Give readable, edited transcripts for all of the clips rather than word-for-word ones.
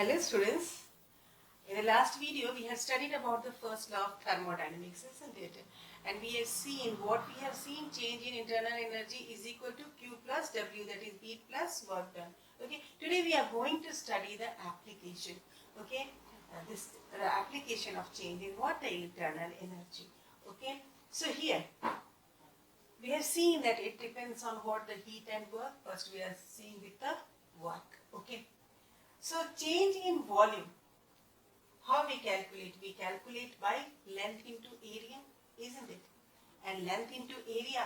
Hello students, in the last video we have studied about the first law of thermodynamics, isn't it? And we have seen change in internal energy is equal to Q plus W, that is heat plus work done. Okay, today we are going to study the application, okay, this application of change in what? The internal energy. Okay, so here we have seen that it depends on what the heat and work. First we are seeing with the work. Okay, so change in volume, how we calculate? We calculate by length into area, isn't it? And length into area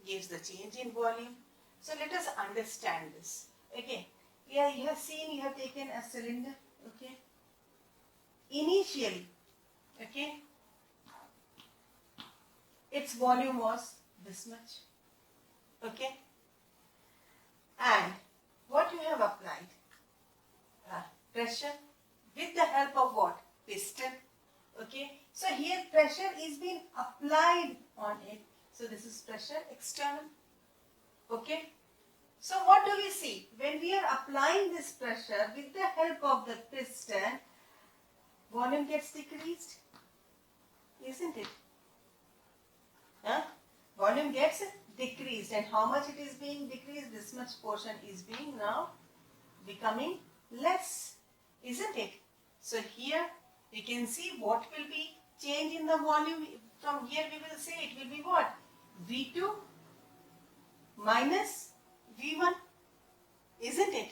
gives the change in volume. So let us understand this. Okay, here you have seen, you have taken a cylinder. Okay, initially, okay, its volume was this much. Okay, and what you have applied? Pressure with the help of what? Piston. Okay, so here pressure is being applied on it. So this is pressure external. Okay, so what do we see? When we are applying this pressure with the help of the piston, volume gets decreased, isn't it? Volume gets decreased, and how much it is being decreased? This much portion is being now becoming less, isn't it? So here we can see what will be change in the volume. From here we will say it will be what? V2 minus V1, isn't it?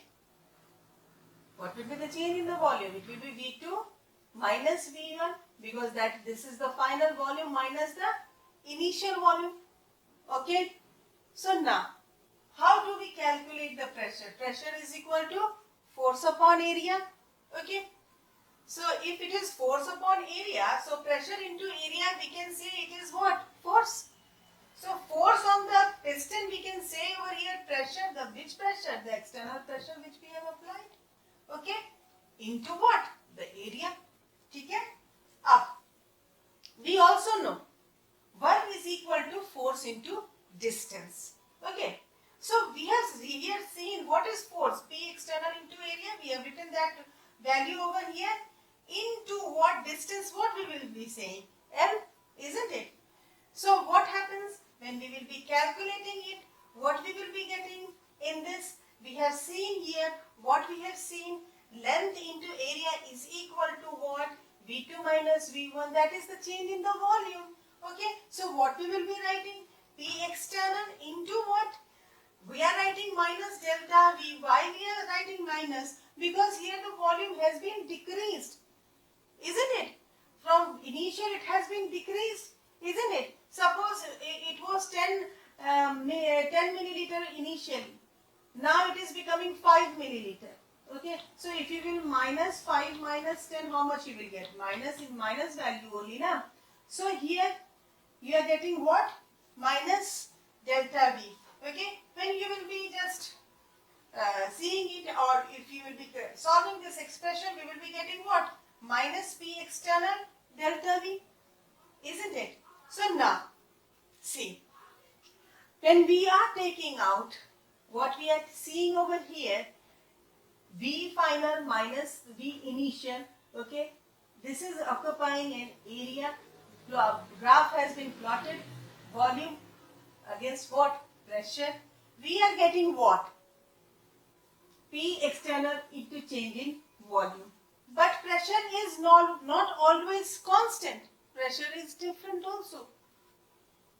What will be the change in the volume? It will be V2 minus V1, because this is the final volume minus the initial volume. Okay, so now how do we calculate the pressure? Pressure is equal to force upon area. Okay, so if it is force upon area, so pressure into area, we can say it is what? Force. So force on the piston, we can say over here pressure. Which pressure? The external pressure which we have applied. Okay, into what? The area. Okay, up. We also know work is equal to force into distance. Okay, so we have seen what is force? P external into area. We have written that value over here. Into what distance? What we will be saying? L, isn't it? So what happens when we will be calculating it? What we will be getting in this? We have seen here what we have seen. Length into area is equal to what? V2 minus V1. That is the change in the volume. Okay. So what we will be writing? P external into what? We are writing minus delta V. Why we are writing minus? Because here the volume has been decreased, isn't it? From initial it has been decreased, isn't it? Suppose it was 10 milliliter initially. Now it is becoming 5 milliliter. Okay. So if you will minus 5 minus 10, how much you will get? Minus in minus value only, na? So here you are getting what? Minus delta V. Okay. When you will be just seeing it, or if you will be solving this expression, we will be getting what? Minus P external delta V, isn't it? So now, see, when we are taking out what we are seeing over here, V final minus V initial, okay, this is occupying an area. Graph has been plotted, volume against what? Pressure. We are getting what? P external into change in volume. But pressure is not always constant. Pressure is different also,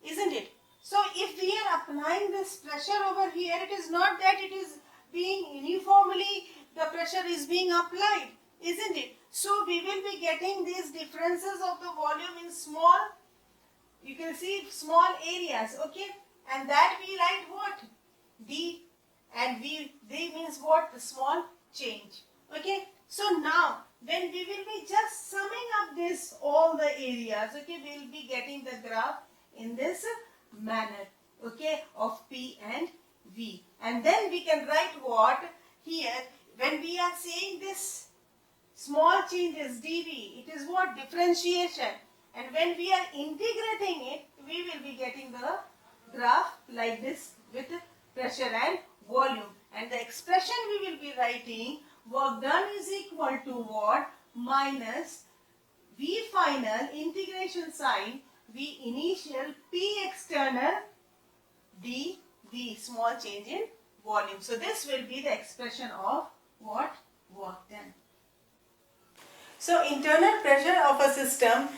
isn't it? So if we are applying this pressure over here, it is not that it is being uniformly, the pressure is being applied, isn't it? So we will be getting these differences of the volume in small, you can see small areas, okay? And that we write what? D, and V, D means what? The small change. Okay. So now when we will be just summing up this all the areas, okay, we will be getting the graph in this manner, okay, of P and V. And then we can write what? Here when we are saying this small changes dV, it is what? Differentiation. And when we are integrating it, we will be getting the graph like this with pressure and volume. And the expression we will be writing work done is equal to what? Minus V final integration sign, V initial, P external, d V small change in volume. So this will be the expression of what? Work done. So internal pressure of a system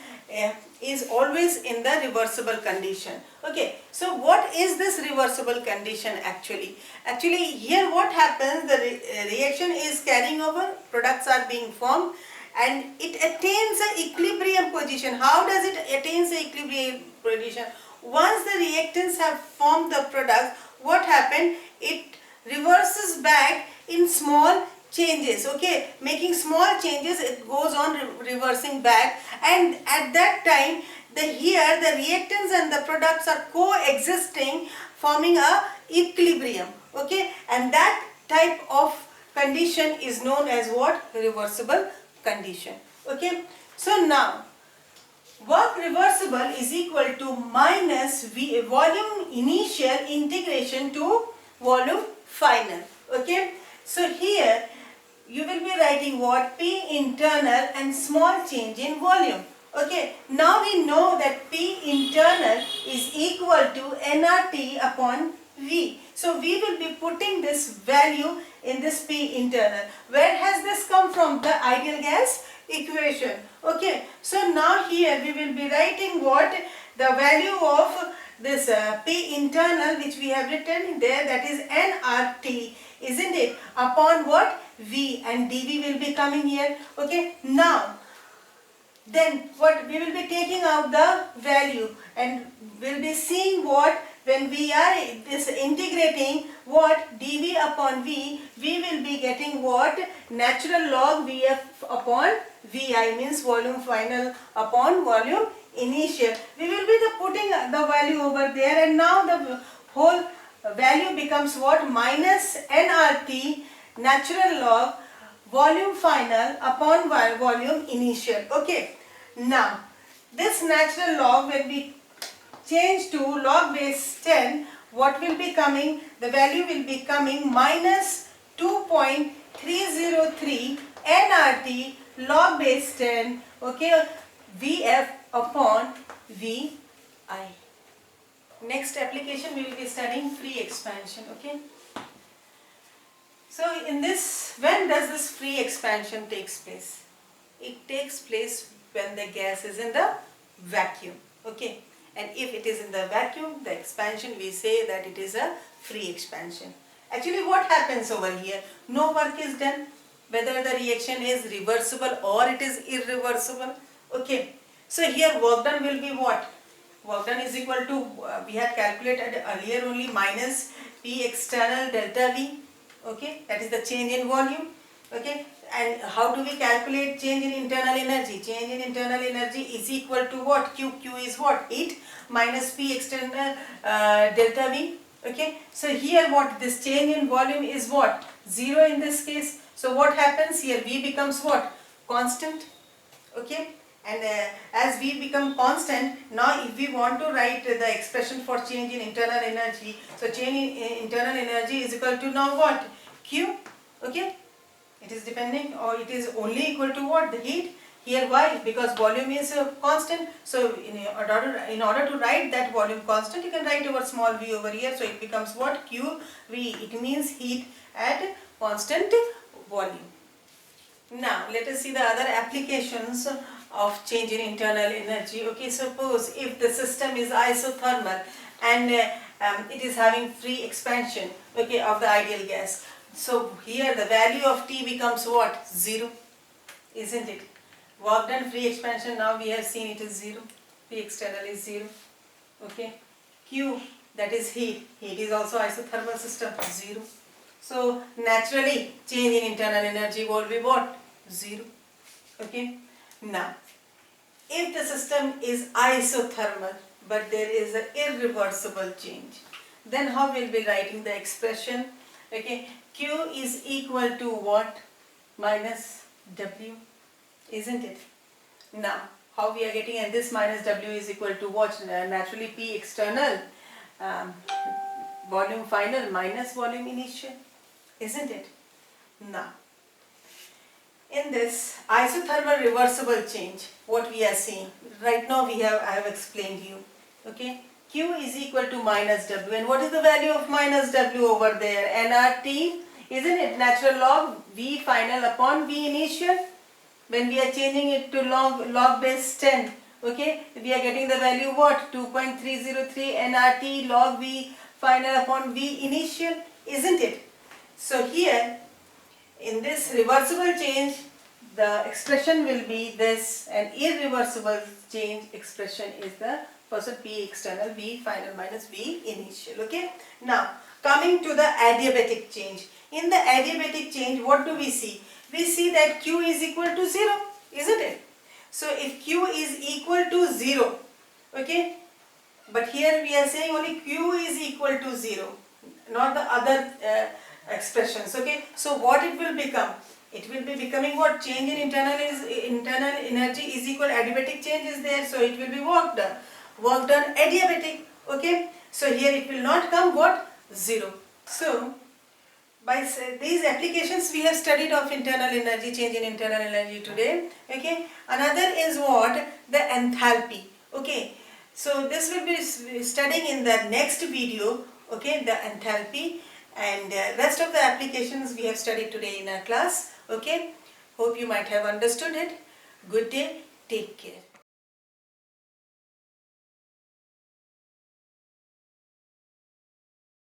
is always in the reversible condition. Okay, so what is this reversible condition actually? Actually here what happens, the reaction is carrying over, products are being formed and it attains an equilibrium position. How does it attain the equilibrium position? Once the reactants have formed the product, what happened? It reverses back in small changes, okay, making small changes, it goes on reversing back, and at that time here the reactants and the products are coexisting, forming a equilibrium, okay, and that type of condition is known as what? Reversible condition. Okay, so now work reversible is equal to minus volume initial integration to volume final. Okay, so here you will be writing what? P internal and small change in volume. Okay, now we know that P internal is equal to nRT upon V. So we will be putting this value in this P internal. Where has this come from? The ideal gas equation. Okay, so now here we will be writing what? The value of this P internal, which we have written there, that is nRT, isn't it, upon what? V, and dV will be coming here. Okay, now then what? We will be taking out the value and we'll be seeing what? When we are this integrating what? Dv upon V, we will be getting what? Natural log Vf upon Vi, means volume final upon volume initial. We will be putting the value over there, and now the whole value becomes what? Minus nRT natural log volume final upon volume initial. Okay, now this natural log will be changed to log base 10. What will be coming? The value will be coming minus 2.303 nRT log base 10, okay, Vf upon Vi. Next application we will be studying free expansion. Okay, so in this, when does this free expansion takes place? It takes place when the gas is in the vacuum. Okay, and if it is in the vacuum, the expansion, we say that it is a free expansion. Actually what happens over here? No work is done, whether the reaction is reversible or it is irreversible. Okay, so here work done will be what? Work done is equal to, we had calculated earlier only, minus P external delta V. Okay, that is the change in volume. Okay, and how do we calculate change in internal energy? Change in internal energy is equal to what? Q is what? Heat minus P external delta V. Okay, so here what? This change in volume is what? 0 in this case. So what happens here? V becomes what? Constant. Okay, and as V become constant, now if we want to write the expression for change in internal energy, so change in internal energy is equal to now what? Q. Okay, it is depending, or it is only equal to what? The heat. Here why? Because volume is constant. So in order to write that volume constant, you can write over small v over here. So it becomes what? Q V. It means heat at constant volume. Now let us see the other applications of change in internal energy. Okay, suppose if the system is isothermal and it is having free expansion, okay, of the ideal gas. So here the value of T becomes what? 0, isn't it? Work done free expansion, now we have seen it is 0. P external is 0. Okay. Q, that is heat. Heat is also isothermal system, 0. So naturally change in internal energy will be what? 0. Okay. Now if the system is isothermal but there is an irreversible change, then how will we be writing the expression? Okay, Q is equal to what? Minus W, isn't it? Now how we are getting, and this minus W is equal to what? Naturally P external volume final minus volume initial, isn't it? Now In this isothermal reversible change, what we are seeing right now, I have explained you. Okay, Q is equal to minus W, and what is the value of minus W over there? nRT, isn't it? Natural log V final upon V initial. When we are changing it to log base 10, okay, we are getting the value what? 2.303 nRT log V final upon V initial, isn't it? So here, in this reversible change, the expression will be this, and irreversible change expression is the percent P external V final minus V initial. Okay. Now coming to the adiabatic change. In the adiabatic change, what do we see? We see that Q is equal to 0, isn't it? So if Q is equal to 0, okay, but here we are saying only Q is equal to 0, not the other expressions. Okay, so what it will become? It will be becoming what? Change in internal energy is equal adiabatic change is there, so it will be work done adiabatic. Okay, so here it will not come what? 0. So by these applications we have studied of internal energy, change in internal energy today. Okay, another is what? The enthalpy. Okay, so this will be studying in the next video. Okay, the enthalpy, and rest of the applications we have studied today in our class. Okay, hope you might have understood it. Good day, take care.